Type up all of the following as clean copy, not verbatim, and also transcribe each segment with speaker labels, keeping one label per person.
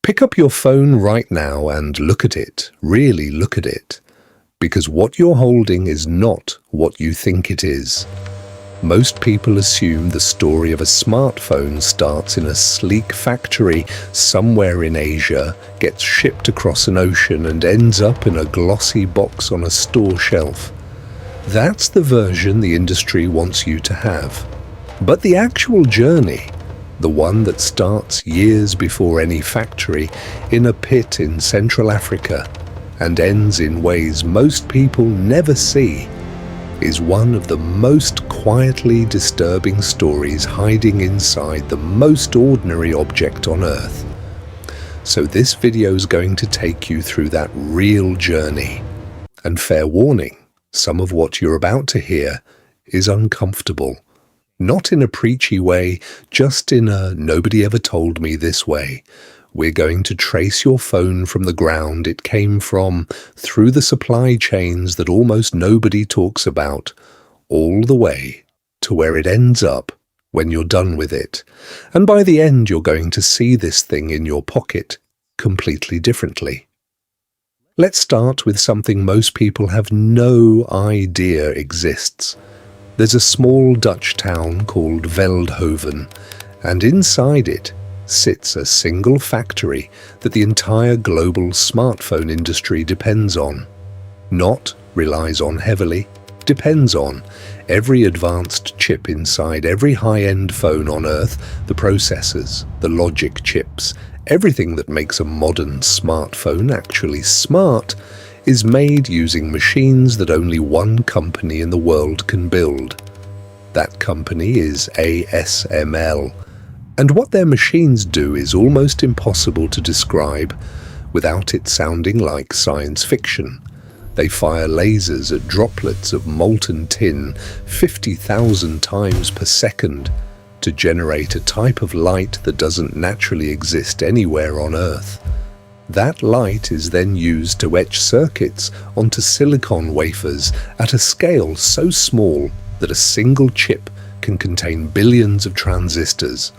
Speaker 1: Pick up your phone right now and look at it, really look at it, because what you're holding is not what you think it is. Most people assume the story of a smartphone starts in a sleek factory somewhere in Asia, gets shipped across an ocean and ends up in a glossy box on a store shelf. That's the version the industry wants you to have. But the actual journey, the one that starts years before any factory in a pit in Central Africa and ends in ways most people never see, is one of the most quietly disturbing stories hiding inside the most ordinary object on Earth. So this video is going to take you through that real journey. And fair warning, some of what you're about to hear is uncomfortable. Not in a preachy way, just in a nobody ever told me this way. We're going to trace your phone from the ground it came from, through the supply chains that almost nobody talks about, all the way to where it ends up when you're done with it. And by the end, you're going to see this thing in your pocket completely differently. Let's start with something most people have no idea exists. There's a small Dutch town called Veldhoven, and inside it sits a single factory that the entire global smartphone industry depends on. Not relies on heavily, depends on. Every advanced chip inside every high-end phone on Earth, the processors, the logic chips, everything that makes a modern smartphone actually smart, is made using machines that only one company in the world can build. That company is ASML. And what their machines do is almost impossible to describe without it sounding like science fiction. They fire lasers at droplets of molten tin 50,000 times per second to generate a type of light that doesn't naturally exist anywhere on Earth. That light is then used to etch circuits onto silicon wafers at a scale so small that a single chip can contain billions of transistors.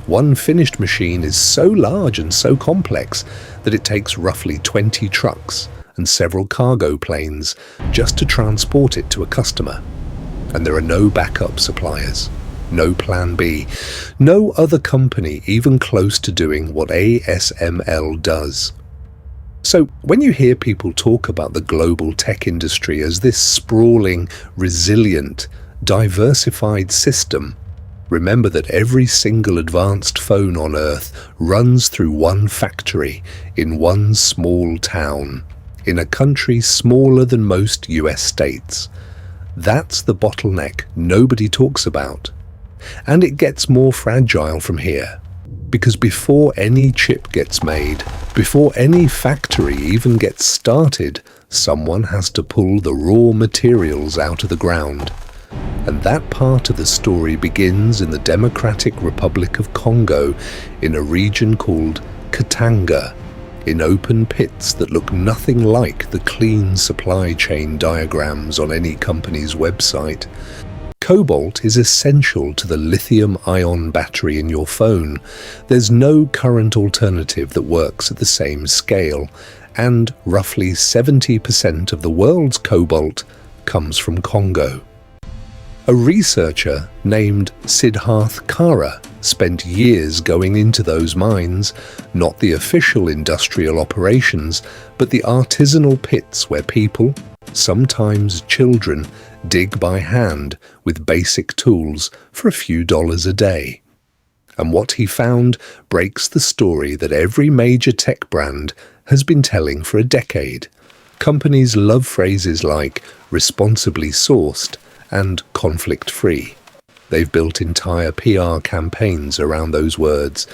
Speaker 1: One finished machine is so large and so complex that it takes roughly 20 trucks and several cargo planes just to transport it to a customer. And there are no backup suppliers, no plan B, no other company even close to doing what ASML does. So when you hear people talk about the global tech industry as this sprawling, resilient, diversified system, remember that every single advanced phone on Earth runs through one factory in one small town, in a country smaller than most US states. That's the bottleneck nobody talks about. And it gets more fragile from here, because before any chip gets made, before any factory even gets started, someone has to pull the raw materials out of the ground. And that part of the story begins in the Democratic Republic of Congo, in a region called Katanga, in open pits that look nothing like the clean supply chain diagrams on any company's website. Cobalt is essential to the lithium-ion battery in your phone. There's no current alternative that works at the same scale, and roughly 70% of the world's cobalt comes from Congo. A researcher named Siddharth Kara spent years going into those mines, not the official industrial operations, but the artisanal pits where people, sometimes children, dig by hand with basic tools for a few dollars a day. And what he found breaks the story that every major tech brand has been telling for a decade. Companies love phrases like responsibly sourced and conflict-free. They've built entire PR campaigns around those words.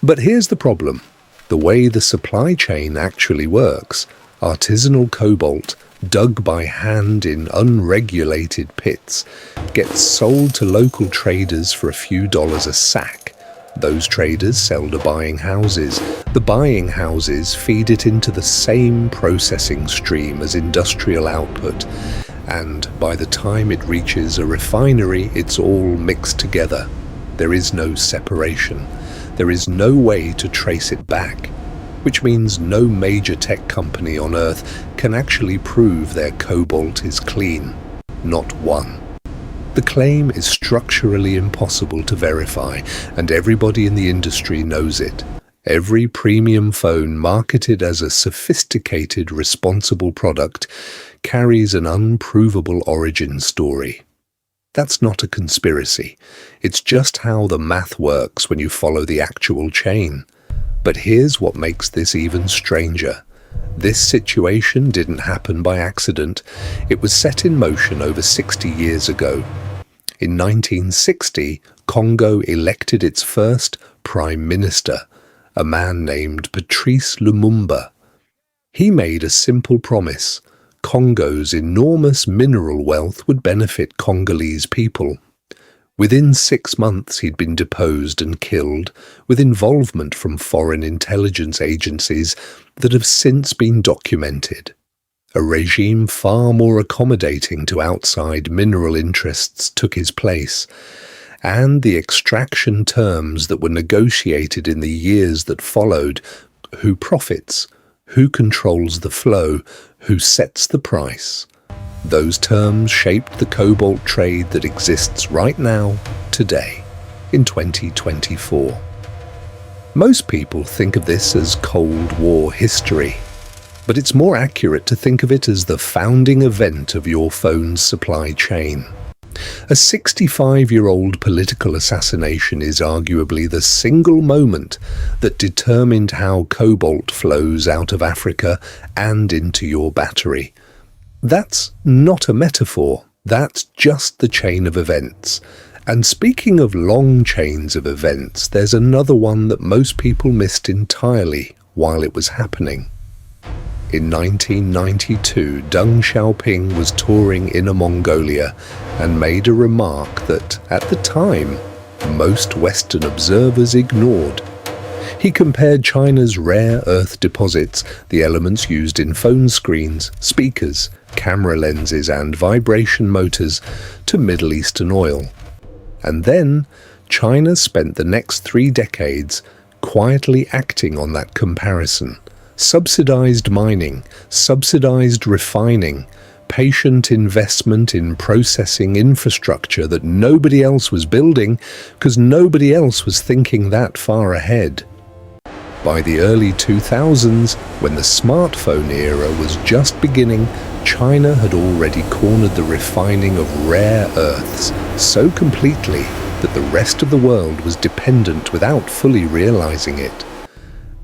Speaker 1: But here's the problem. The way the supply chain actually works, artisanal cobalt dug by hand in unregulated pits, gets sold to local traders for a few dollars a sack. Those traders sell to buying houses. The buying houses feed it into the same processing stream as industrial output, and by the time it reaches a refinery, it's all mixed together. There is no separation. There is no way to trace it back. which means no major tech company on Earth can actually prove their cobalt is clean. Not one. The claim is structurally impossible to verify, and everybody in the industry knows it. Every premium phone marketed as a sophisticated, responsible product carries an unprovable origin story. That's not a conspiracy. It's just how the math works when you follow the actual chain. But here's what makes this even stranger. This situation didn't happen by accident. It was set in motion over 60 years ago. In 1960, Congo elected its first prime minister, a man named Patrice Lumumba. He made a simple promise. Congo's enormous mineral wealth would benefit Congolese people. Within 6 months, he'd been deposed and killed, with involvement from foreign intelligence agencies that have since been documented. A regime far more accommodating to outside mineral interests took his place, and the extraction terms that were negotiated in the years that followed: who profits, who controls the flow, who sets the price. Those terms shaped the cobalt trade that exists right now, today, in 2024. Most people think of this as Cold War history, but it's more accurate to think of it as the founding event of your phone's supply chain. A 65-year-old political assassination is arguably the single moment that determined how cobalt flows out of Africa and into your battery. That's not a metaphor, that's just the chain of events. And speaking of long chains of events, there's another one that most people missed entirely while it was happening. In 1992, Deng Xiaoping was touring Inner Mongolia and made a remark that, at the time, most Western observers ignored. He compared China's rare earth deposits, the elements used in phone screens, speakers, camera lenses and vibration motors, to Middle Eastern oil. And then, China spent the next 3 decades quietly acting on that comparison. Subsidized mining, subsidized refining, patient investment in processing infrastructure that nobody else was building because nobody else was thinking that far ahead. By the early 2000s, when the smartphone era was just beginning, China had already cornered the refining of rare earths so completely that the rest of the world was dependent without fully realizing it.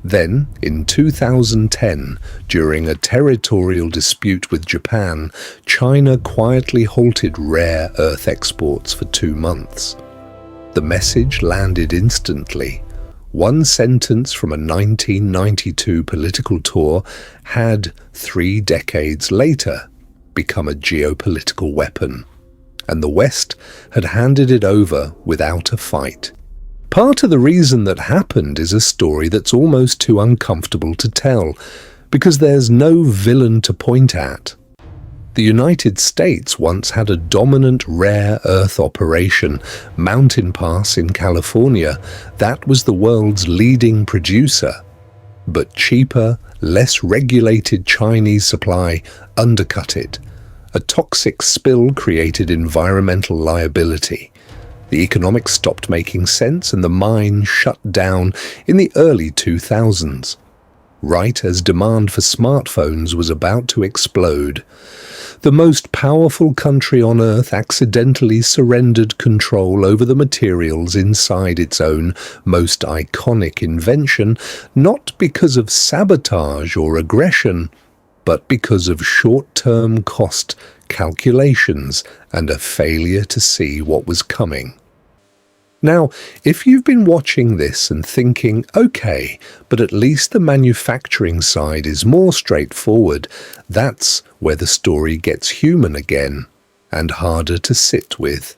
Speaker 1: Then, in 2010, during a territorial dispute with Japan, China quietly halted rare earth exports for 2 months. The message landed instantly. One sentence from a 1992 political tour had, 3 decades later, become a geopolitical weapon, and the West had handed it over without a fight. Part of the reason that happened is a story that's almost too uncomfortable to tell, because there's no villain to point at. The United States once had a dominant rare earth operation, Mountain Pass in California. That was the world's leading producer. But cheaper, less regulated Chinese supply undercut it. A toxic spill created environmental liability. The economics stopped making sense and the mine shut down in the early 2000s. Right as demand for smartphones was about to explode, the most powerful country on Earth accidentally surrendered control over the materials inside its own most iconic invention, not because of sabotage or aggression, but because of short-term cost calculations and a failure to see what was coming. Now, if you've been watching this and thinking, okay, but at least the manufacturing side is more straightforward, that's where the story gets human again, and harder to sit with.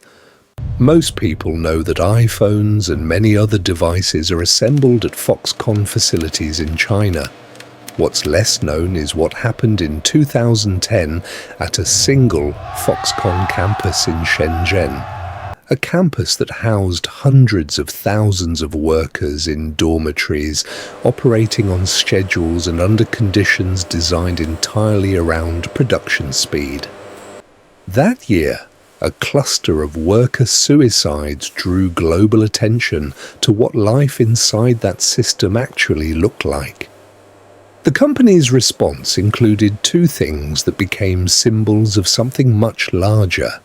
Speaker 1: Most people know that iPhones and many other devices are assembled at Foxconn facilities in China. What's less known is what happened in 2010 at a single Foxconn campus in Shenzhen. a campus that housed hundreds of thousands of workers in dormitories, operating on schedules and under conditions designed entirely around production speed. That year, a cluster of worker suicides drew global attention to what life inside that system actually looked like. The company's response included two things that became symbols of something much larger: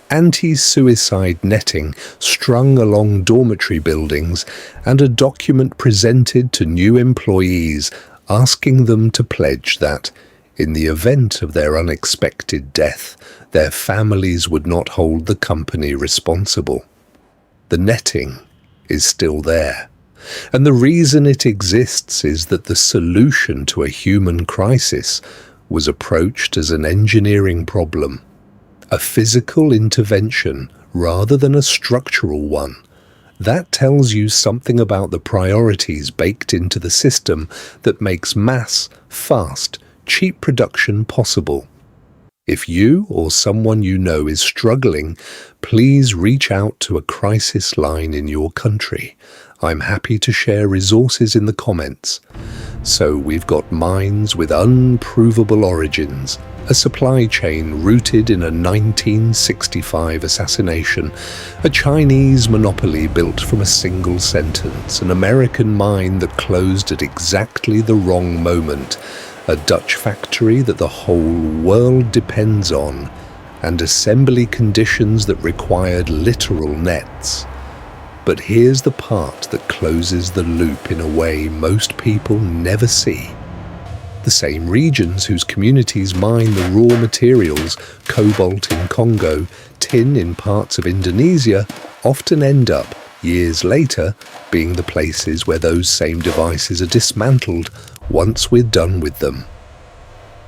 Speaker 1: anti-suicide netting strung along dormitory buildings and a document presented to new employees asking them to pledge that, in the event of their unexpected death, their families would not hold the company responsible. The netting is still there, and the reason it exists is that the solution to a human crisis was approached as an engineering problem, a physical intervention rather than a structural one. That tells you something about the priorities baked into the system that makes mass, fast, cheap production possible. If you or someone you know is struggling, please reach out to a crisis line in your country. I'm happy to share resources in the comments. So we've got mines with unprovable origins, a supply chain rooted in a 1965 assassination, a Chinese monopoly built from a single sentence, an American mine that closed at exactly the wrong moment, a Dutch factory that the whole world depends on, and assembly conditions that required literal nets. But here's the part that closes the loop in a way most people never see. The same regions whose communities mine the raw materials, cobalt in Congo, tin in parts of Indonesia, often end up, years later, being the places where those same devices are dismantled once we're done with them.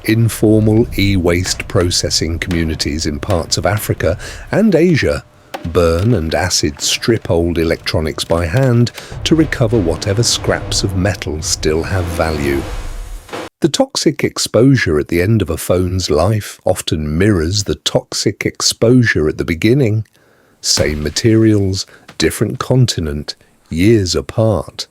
Speaker 1: Informal e-waste processing communities in parts of Africa and Asia burn and acid strip old electronics by hand to recover whatever scraps of metal still have value. The toxic exposure at the end of a phone's life often mirrors the toxic exposure at the beginning. Same materials, different continent, years apart.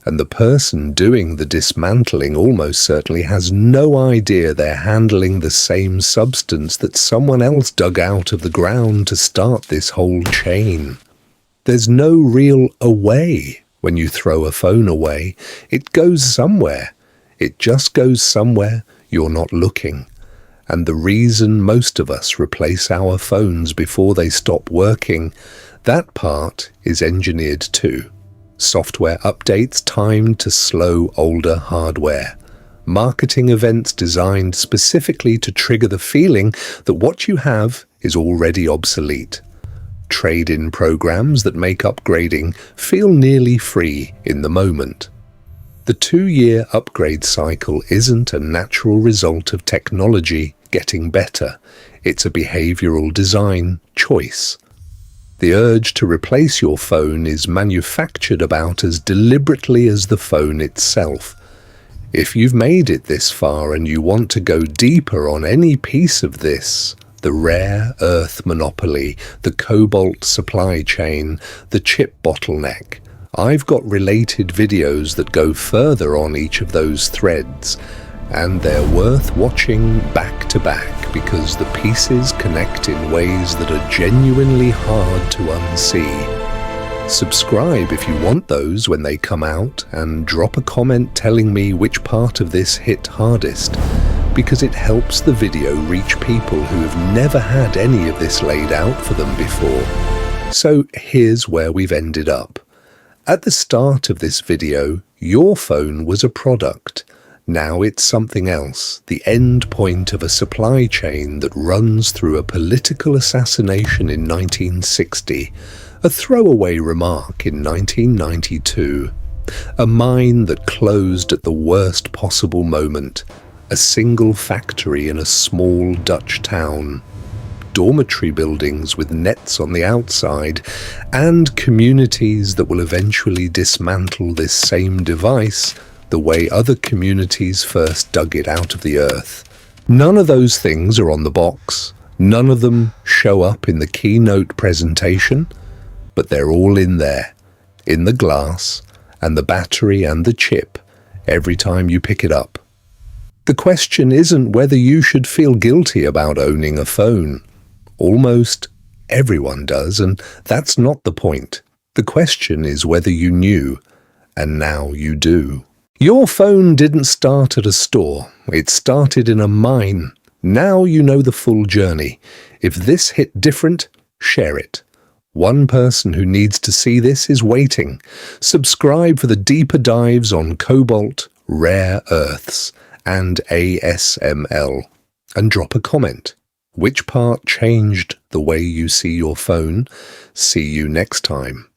Speaker 1: And the person doing the dismantling almost certainly has no idea they're handling the same substance that someone else dug out of the ground to start this whole chain. There's no real away when you throw a phone away. It goes somewhere. It just goes somewhere you're not looking. And the reason most of us replace our phones before they stop working, that part is engineered too. Software updates timed to slow older hardware. Marketing events designed specifically to trigger the feeling that what you have is already obsolete. Trade-in programs that make upgrading feel nearly free in the moment. The 2-year upgrade cycle isn't a natural result of technology getting better. It's a behavioral design choice. The urge to replace your phone is manufactured about as deliberately as the phone itself. If you've made it this far and you want to go deeper on any piece of this, the rare earth monopoly, the cobalt supply chain, the chip bottleneck, I've got related videos that go further on each of those threads, and they're worth watching back to back because the pieces connect in ways that are genuinely hard to unsee. Subscribe if you want those when they come out, and drop a comment telling me which part of this hit hardest, because it helps the video reach people who have never had any of this laid out for them before. So here's where we've ended up. At the start of this video, your phone was a product. Now it's something else, the end point of a supply chain that runs through a political assassination in 1960, a throwaway remark in 1992, a mine that closed at the worst possible moment, a single factory in a small Dutch town, dormitory buildings with nets on the outside, and communities that will eventually dismantle this same device the way other communities first dug it out of the earth. None of those things are on the box. None of them show up in the keynote presentation, but they're all in there, in the glass, and the battery and the chip, every time you pick it up. The question isn't whether you should feel guilty about owning a phone. Almost everyone does, and that's not the point. The question is whether you knew, and now you do. Your phone didn't start at a store. It started in a mine. Now you know the full journey. If this hit different, share it. One person who needs to see this is waiting. Subscribe for the deeper dives on cobalt, rare earths, and ASML. And drop a comment. Which part changed the way you see your phone? See you next time.